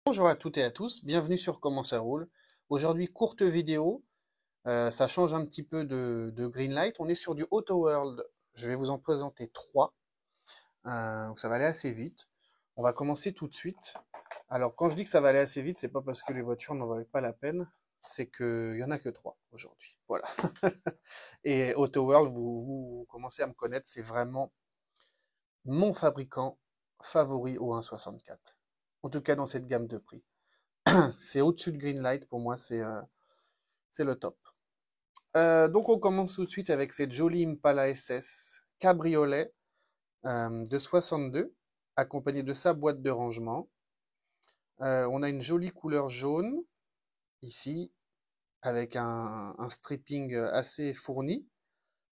Bonjour à toutes et à tous, bienvenue sur Comment ça roule. Aujourd'hui, courte vidéo, ça change un petit peu de Greenlight. On est sur du Auto World. Je vais vous en présenter trois. Donc ça va aller assez vite. On va commencer tout de suite. Alors, quand je dis que ça va aller assez vite, c'est pas parce que les voitures n'en valent pas la peine, c'est qu'il y en a que trois aujourd'hui. Voilà. Et Auto World, vous commencez à me connaître, c'est vraiment mon fabricant favori au 1.64. En tout cas, dans cette gamme de prix. C'est au-dessus de Greenlight, pour moi, c'est le top. Donc on commence tout de suite avec cette jolie Impala SS cabriolet de 62, accompagnée de sa boîte de rangement. On a une jolie couleur jaune, ici, avec un stripping assez fourni.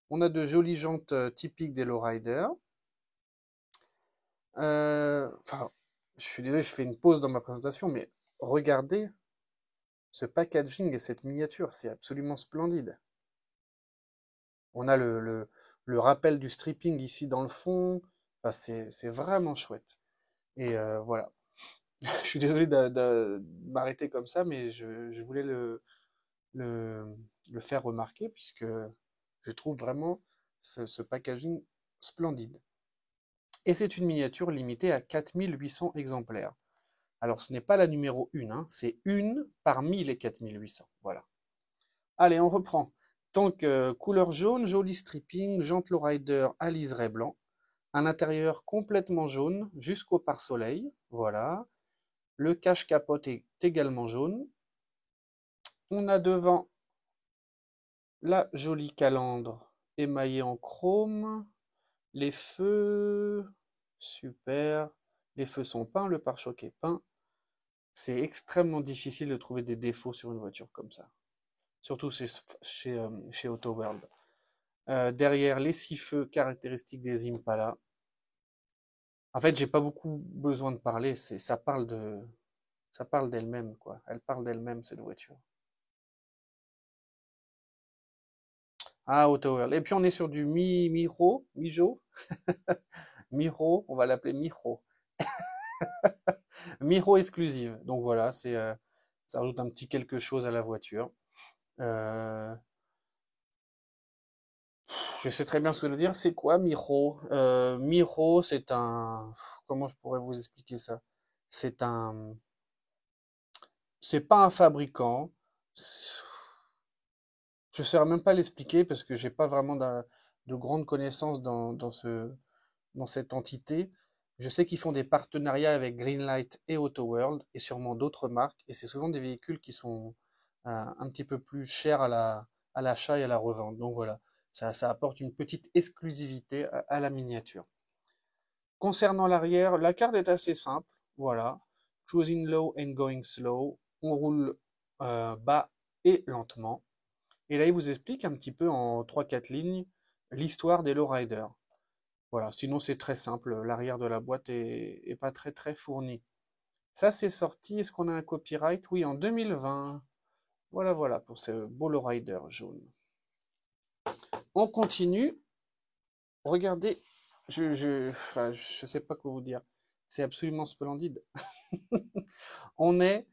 On a de jolies jantes typiques des lowriders. Enfin, je suis désolé, je fais une pause dans ma présentation, mais regardez ce packaging et cette miniature, c'est absolument splendide. On a le rappel du stripping ici dans le fond. Enfin, c'est vraiment chouette. Et voilà. Je suis désolé de m'arrêter comme ça, mais je voulais le, le faire remarquer puisque je trouve vraiment ce packaging splendide. Et c'est une miniature limitée à 4 800 exemplaires. Alors ce n'est pas la numéro 1, hein, c'est une parmi les 4 800. Voilà. Allez, on reprend. Donc, couleur jaune, joli stripping, jante lowrider à liseré blanc. Un intérieur complètement jaune jusqu'au pare-soleil. Voilà. Le cache-capote est également jaune. On a devant la jolie calandre émaillée en chrome. Les feux, super. Les feux sont peints, le pare-choc est peint. C'est extrêmement difficile de trouver des défauts sur une voiture comme ça. Surtout chez Auto World. Derrière les 6 feux caractéristiques des Impala. En fait, j'ai pas beaucoup besoin de parler, ça parle d'elle-même, quoi. Elle parle d'elle-même, cette voiture. Ah, Auto World. Et puis on est sur du Mijo, Miro, on va l'appeler Miro. Miro exclusive. Donc voilà, ça rajoute un petit quelque chose à la voiture. Euh, je sais très bien ce que je veux dire. C'est quoi Miro? Miro, comment je pourrais vous expliquer ça? C'est un, c'est pas un fabricant. Je ne saurais même pas l'expliquer parce que j'ai pas vraiment de grandes connaissances dans cette entité. Je sais qu'ils font des partenariats avec Greenlight et Auto World et sûrement d'autres marques. Et c'est souvent des véhicules qui sont un petit peu plus chers à l'achat et à la revente. Donc voilà, ça apporte une petite exclusivité à la miniature. Concernant l'arrière, la carte est assez simple. Voilà. Cruising low and going slow. On roule bas et lentement. Et là, il vous explique un petit peu en 3-4 lignes l'histoire des lowriders. Voilà, sinon c'est très simple, l'arrière de la boîte est pas très très fourni. Ça c'est sorti, est-ce qu'on a un copyright? Oui, en 2020. Voilà, voilà, pour ce beau lowrider jaune. On continue. Regardez, enfin, je sais pas quoi vous dire. C'est absolument splendide. On est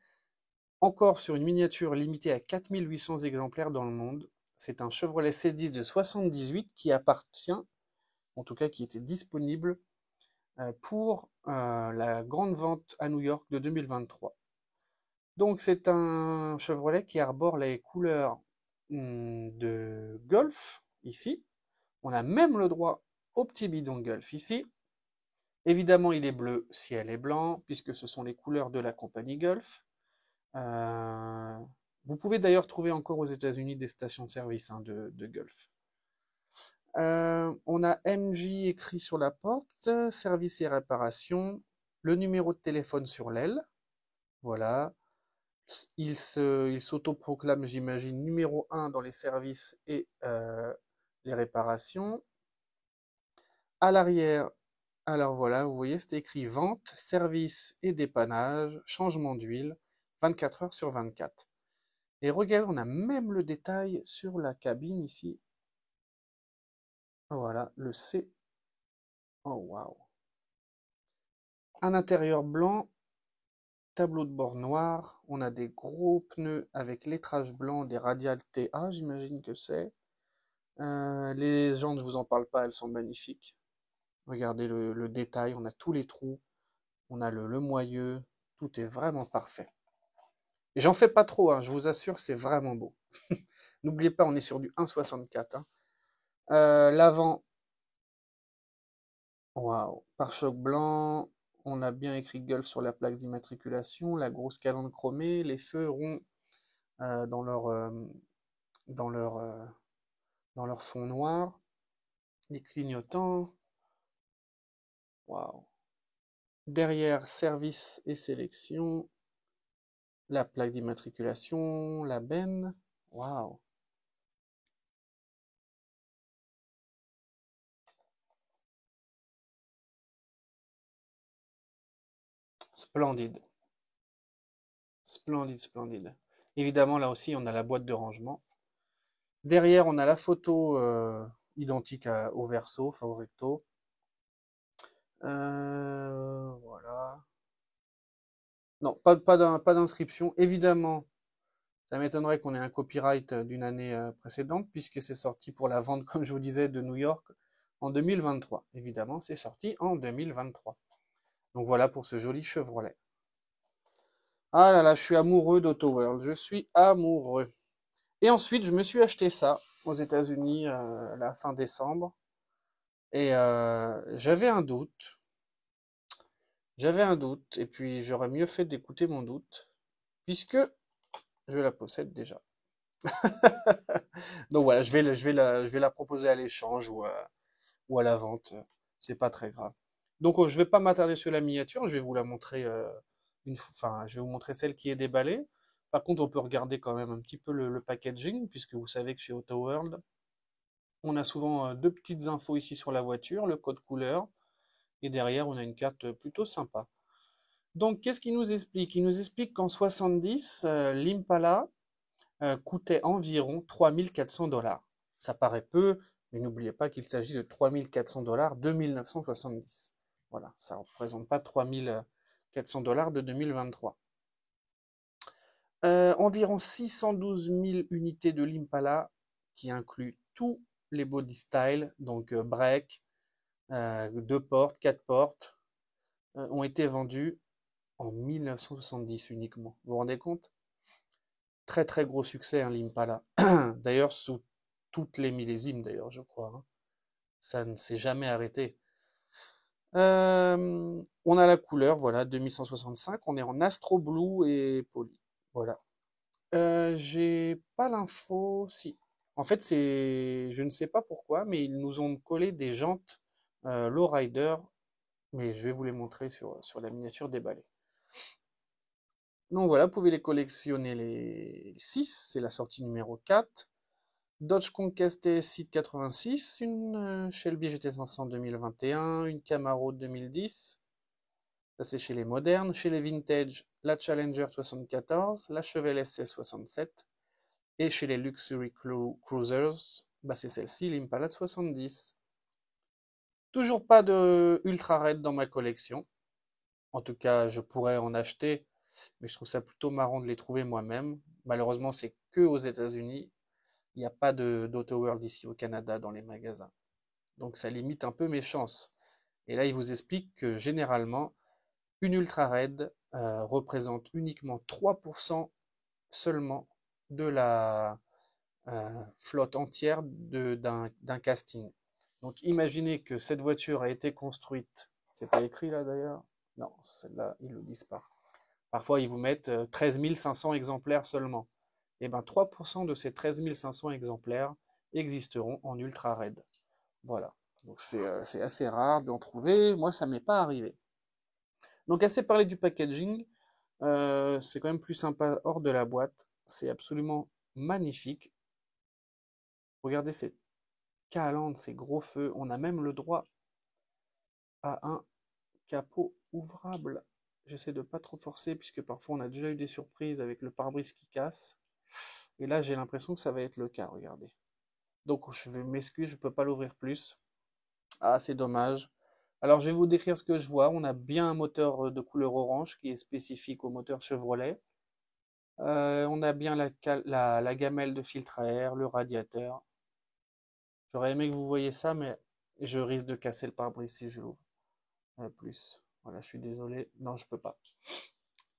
encore sur une miniature limitée à 4 800 exemplaires dans le monde. C'est un Chevrolet C10 de 78 qui appartient, en tout cas qui était disponible pour la grande vente à New York de 2023. Donc c'est un Chevrolet qui arbore les couleurs de Golf ici. On a même le droit au petit bidon Golf ici. Évidemment, il est bleu ciel et blanc puisque ce sont les couleurs de la compagnie Golf. Euh, Vous pouvez d'ailleurs trouver encore aux États-Unis des stations-service hein, de Golf. On a MJ écrit sur la porte, service et réparation, le numéro de téléphone sur l'aile. Voilà. Il s'autoproclame, j'imagine, numéro 1 dans les services et les réparations. À l'arrière, alors voilà, vous voyez, c'est écrit vente, service et dépannage, changement d'huile, 24 heures sur 24. Et regardez, on a même le détail sur la cabine ici. Voilà, le C. Oh waouh. Un intérieur blanc tableau de bord noir. On a des gros pneus avec lettrage blanc, des radiales TA, j'imagine que c'est. Les jantes, je vous en parle pas, elles sont magnifiques. Regardez le détail, on a tous les trous, on a le moyeu, tout est vraiment parfait. Et j'en fais pas trop, hein, je vous assure, c'est vraiment beau. N'oubliez pas, on est sur du 1,64. Hein. L'avant, waouh, pare-choc blanc, on a bien écrit Gulf sur la plaque d'immatriculation, la grosse calandre chromée, les feux ronds euh, dans leur, euh, dans leur, euh, dans leur fond noir, les clignotants, waouh. Derrière, service et sélection, la plaque d'immatriculation, la benne, waouh, splendide, splendide, splendide. Évidemment, là aussi, on a la boîte de rangement. Derrière, on a la photo identique au verso, enfin au recto. Voilà. Non, pas d'inscription. Évidemment, ça m'étonnerait qu'on ait un copyright d'une année précédente, puisque c'est sorti pour la vente, comme je vous disais, de New York en 2023. Évidemment, c'est sorti en 2023. Donc voilà pour ce joli Chevrolet. Ah là là, je suis amoureux d'AutoWorld. Je suis amoureux. Et ensuite, je me suis acheté ça aux États-Unis à la fin décembre. Et j'avais un doute. J'avais un doute. Et puis, j'aurais mieux fait d'écouter mon doute, puisque je la possède déjà. Donc voilà, je vais la proposer à l'échange ou à la vente. C'est pas très grave. Donc, je vais pas m'attarder sur la miniature. Je vais vous la montrer enfin, je vais vous montrer celle qui est déballée. Par contre, on peut regarder quand même un petit peu le packaging, puisque vous savez que chez AutoWorld, on a souvent deux petites infos ici sur la voiture, le code couleur, et derrière, on a une carte plutôt sympa. Donc, qu'est-ce qu'il nous explique? Il nous explique qu'en 70, l'Impala coûtait environ 3400 $. Ça paraît peu, mais n'oubliez pas qu'il s'agit de 3400 $ de 1970. Voilà, ça ne représente pas 3400 $ de 2023. Environ 612 000 unités de l'Impala, qui inclut tous les body styles, donc break, 2 portes, 4 portes, ont été vendues en 1970 uniquement. Vous vous rendez compte? Très très gros succès, hein, l'Impala. D'ailleurs, sous toutes les millésimes, d'ailleurs, je crois. Hein. Ça ne s'est jamais arrêté. On a la couleur, voilà, 2165. On est en Astro Blue et Poly. Voilà. J'ai pas l'info. Si. En fait, je ne sais pas pourquoi, mais ils nous ont collé des jantes Lowrider, mais je vais vous les montrer sur la miniature déballée. Donc voilà, vous pouvez les collectionner les 6, c'est la sortie numéro 4. Dodge Conquest TSI de 86, une Shelby GT500 2021, une Camaro 2010. Ça c'est chez les modernes. Chez les vintage, la Challenger 74, la Chevelle SS 67. Et chez les Luxury Cruisers, bah c'est celle-ci, l'Impala de 70. Toujours pas de Ultra Red dans ma collection. En tout cas, je pourrais en acheter, mais je trouve ça plutôt marrant de les trouver moi-même. Malheureusement, c'est que aux États-Unis. Il n'y a pas d'AutoWorld ici au Canada dans les magasins. Donc ça limite un peu mes chances. Et là, il vous explique que généralement, une Ultra Red représente uniquement 3% seulement de la flotte entière d'un casting. Donc imaginez que cette voiture a été construite, c'est pas écrit là d'ailleurs, non, celle-là, ils ne le disent pas. Parfois, ils vous mettent 13 500 exemplaires seulement. Et bien 3% de ces 13 500 exemplaires existeront en ultra raid. Voilà. Donc c'est assez rare d'en trouver. Moi, ça m'est pas arrivé. Donc assez parlé du packaging. C'est quand même plus sympa hors de la boîte. C'est absolument magnifique. Regardez ces calandres, ces gros feux. On a même le droit à un capot ouvrable. J'essaie de pas trop forcer puisque parfois on a déjà eu des surprises avec le pare-brise qui casse. Et là, j'ai l'impression que ça va être le cas, regardez. Donc, je vais m'excuser, je ne peux pas l'ouvrir plus. Ah, c'est dommage. Alors, je vais vous décrire ce que je vois. On a bien un moteur de couleur orange qui est spécifique au moteur Chevrolet. On a bien la gamelle de filtre à air, le radiateur. J'aurais aimé que vous voyiez ça, mais je risque de casser le pare-brise si je l'ouvre. Plus. Voilà, je suis désolé. Non, je peux pas.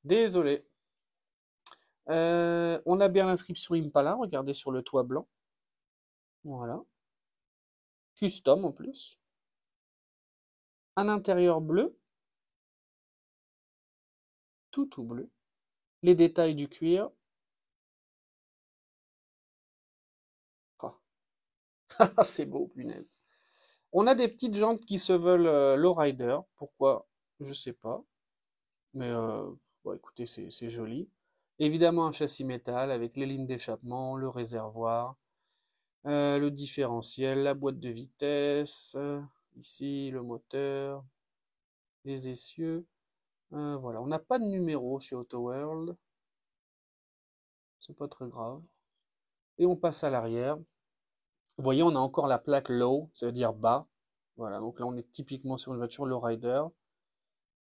Désolé. On a bien l'inscription Impala, regardez sur le toit blanc. Voilà. Custom en plus. Un intérieur bleu, tout bleu. Les détails du cuir. Ah, c'est beau, punaise. On a des petites jantes qui se veulent lowrider. Pourquoi? Je sais pas. Mais bon, écoutez, c'est joli. Évidemment, un châssis métal avec les lignes d'échappement, le réservoir, le différentiel, la boîte de vitesse, ici le moteur, les essieux. Voilà, on n'a pas de numéro chez Auto World, c'est pas très grave. Et on passe à l'arrière. Vous voyez, on a encore la plaque low, ça veut dire bas. Voilà, donc là on est typiquement sur une voiture lowrider.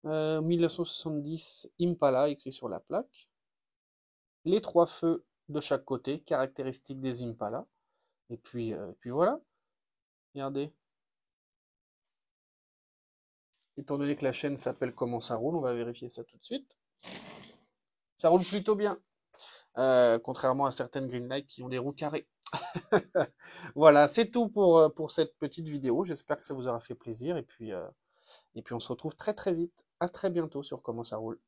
1970 Impala écrit sur la plaque. Les trois feux de chaque côté, caractéristiques des Impala. Et puis voilà, regardez. Étant donné que la chaîne s'appelle Comment ça roule, on va vérifier ça tout de suite. Ça roule plutôt bien, contrairement à certaines Greenlight qui ont des roues carrées. Voilà, c'est tout pour cette petite vidéo. J'espère que ça vous aura fait plaisir. Et puis on se retrouve très très vite. À très bientôt sur Comment ça roule.